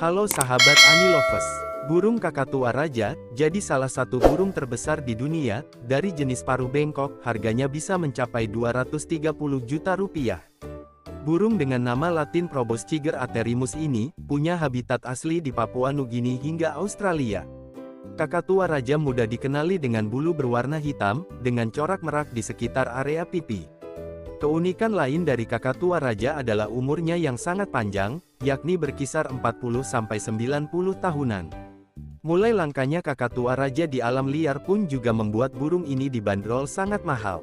Halo sahabat Anilovers. Burung kakatua raja, jadi salah satu burung terbesar di dunia, dari jenis paruh bengkok, harganya bisa mencapai 230 juta rupiah. Burung dengan nama latin Probosciger aterimus ini, punya habitat asli di Papua Nugini hingga Australia. Kakatua raja mudah dikenali dengan bulu berwarna hitam, dengan corak merak di sekitar area pipi. Keunikan lain dari kakatua raja adalah umurnya yang sangat panjang, yakni berkisar 40-90 tahunan. Mulai langkanya kakatua raja di alam liar pun juga membuat burung ini dibanderol sangat mahal.